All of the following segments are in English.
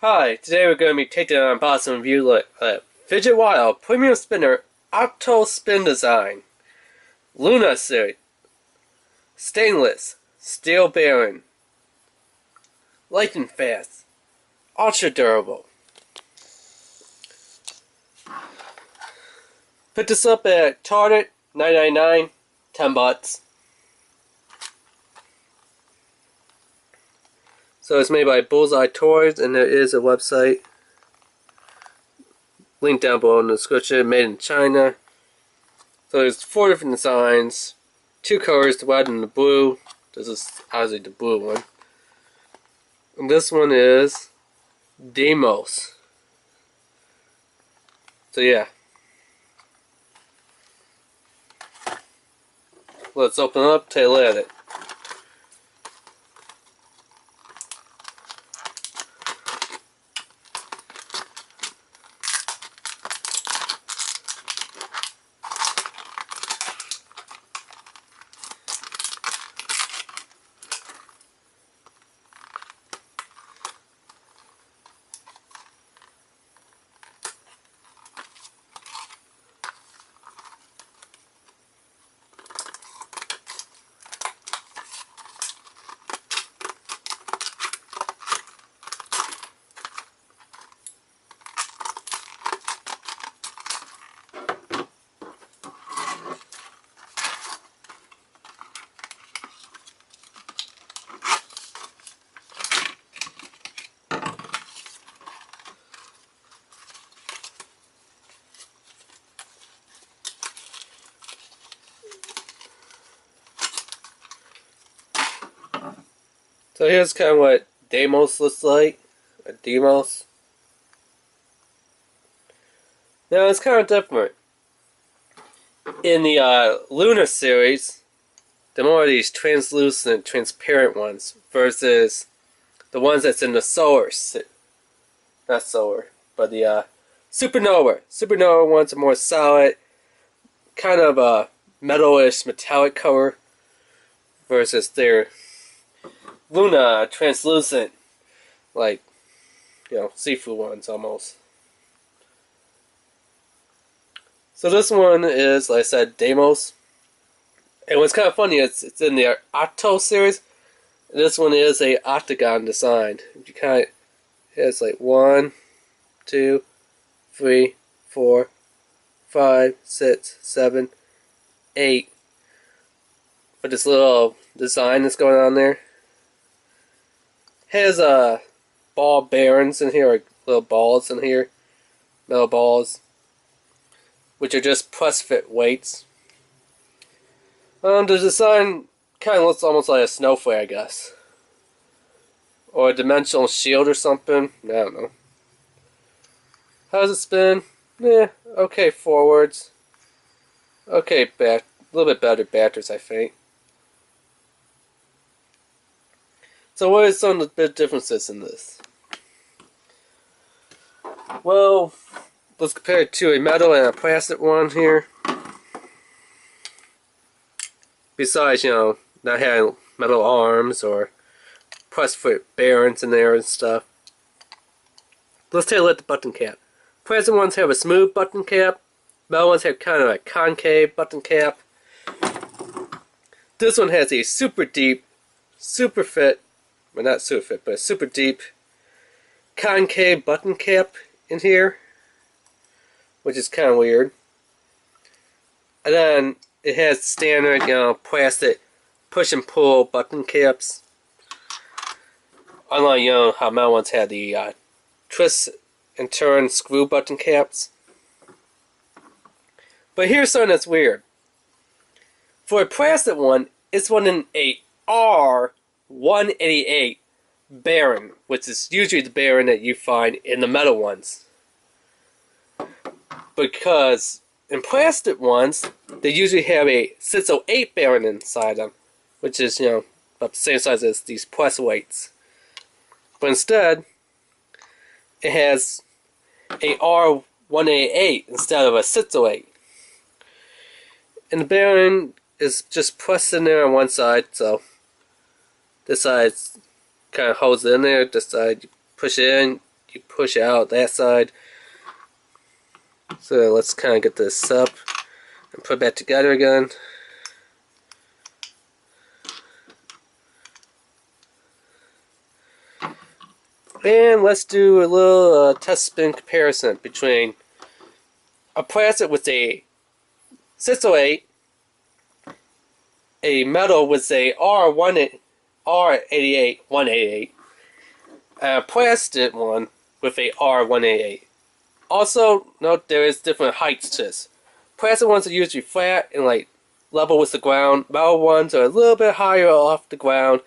Hi, today we're going to be taking an unboxing review of Fidget WiLD Premium Spinner OCTO Spin Design LUNAR Series Stainless Steel Bearing Lightning Fast Ultra Durable. Picked this up at Target, $9.99, 10 bucks. So it's made by Bullseye Toys, and there is a website link down below in the description. Made in China. So there's 4 different designs, 2 colors, the red and the blue. This is obviously the blue one. And this one is DeiMOS. So yeah. Let's open it up, take a look at it. So here's kind of what DeiMOS looks like, or DeiMOS. Now it's kind of different. In the LUNAR series, there are more of these translucent, transparent ones versus the ones that's in the not solar, but the supernova. Supernova ones are more solid, kind of a metalish, metallic color, versus their LUNAR translucent, like, seafood ones almost. So this one is, like I said, DeiMOS. And what's kind of funny is it's in the OCTO series. And this one is a octagon design. You kind of, it's like 1, 2, 3, 4, 5, 6, 7, 8. But this little design that's going on there. Has ball bearings in here, or little balls in here, metal balls, which are just press fit weights. The design kind of looks almost like a snowflake, I guess, or a dimensional shield or something. I don't know. How does it spin? Okay forwards. Okay back, a little bit better backwards, I think. So what are some of the big differences in this? Well, let's compare it to a metal and a plastic one here. Besides, not having metal arms or press foot bearings in there and stuff. Let's take a look at the button cap. Plastic ones have a smooth button cap. Metal ones have kind of a concave button cap. This one has a super deep, super fit, well, not super fit, but a super deep concave button cap in here, which is kind of weird. And then it has standard, plastic push and pull button caps. Unlike, how metal ones had the twist and turn screw button caps. But here's something that's weird. For a plastic one, it's running a R188 bearing, which is usually the bearing that you find in the metal ones. Because in plastic ones, they usually have a 608 bearing inside them, which is, about the same size as these press weights. But instead, it has a R188 instead of a 608. And the bearing is just pressed in there on one side, so this side kind of holds it in there. This side you push it in, you push it out that side. So let's kind of get this up and put it back together again. And let's do a little test spin comparison between a plastic with a 608, a metal with a R88, 188, and a plastic one with a R188. Also, note there is different heights to this. Plastic ones are usually flat and like level with the ground. Metal ones are a little bit higher off the ground,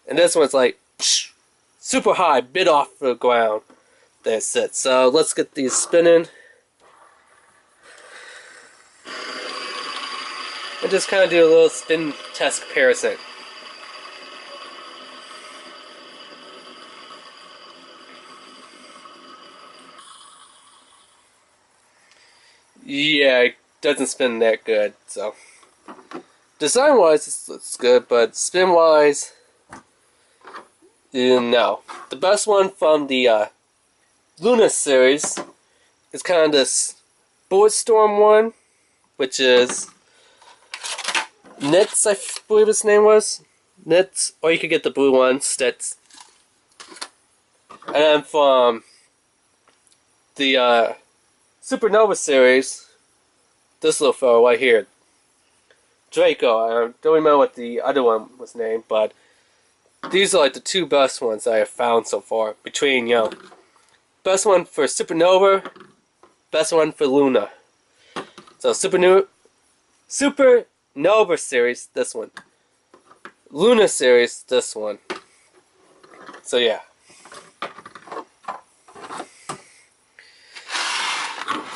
and this one's like super high, bit off the ground. That's it. So let's get these spinning. And just kind of do a little spin test comparison. Yeah, it doesn't spin that good, so. Design-wise, it's good, but spin-wise, no. The best one from the LUNAR series is kind of this Bulletstorm one, which is Nits, I believe his name was. Nits, or you could get the blue one, Stitz. And then from the Supernova series, this little fellow right here, Draco. I don't remember what the other one was named, but these are like the two best ones I have found so far. Between, you know, best one for Supernova, best one for LUNAR. So Supernova series, this one. LUNAR series, this one. So yeah.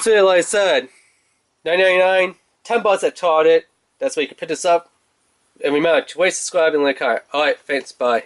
So like I said, $9.99, $10 at Target. That's where you can pick this up. And remember to subscribe and like, alright, thanks, bye.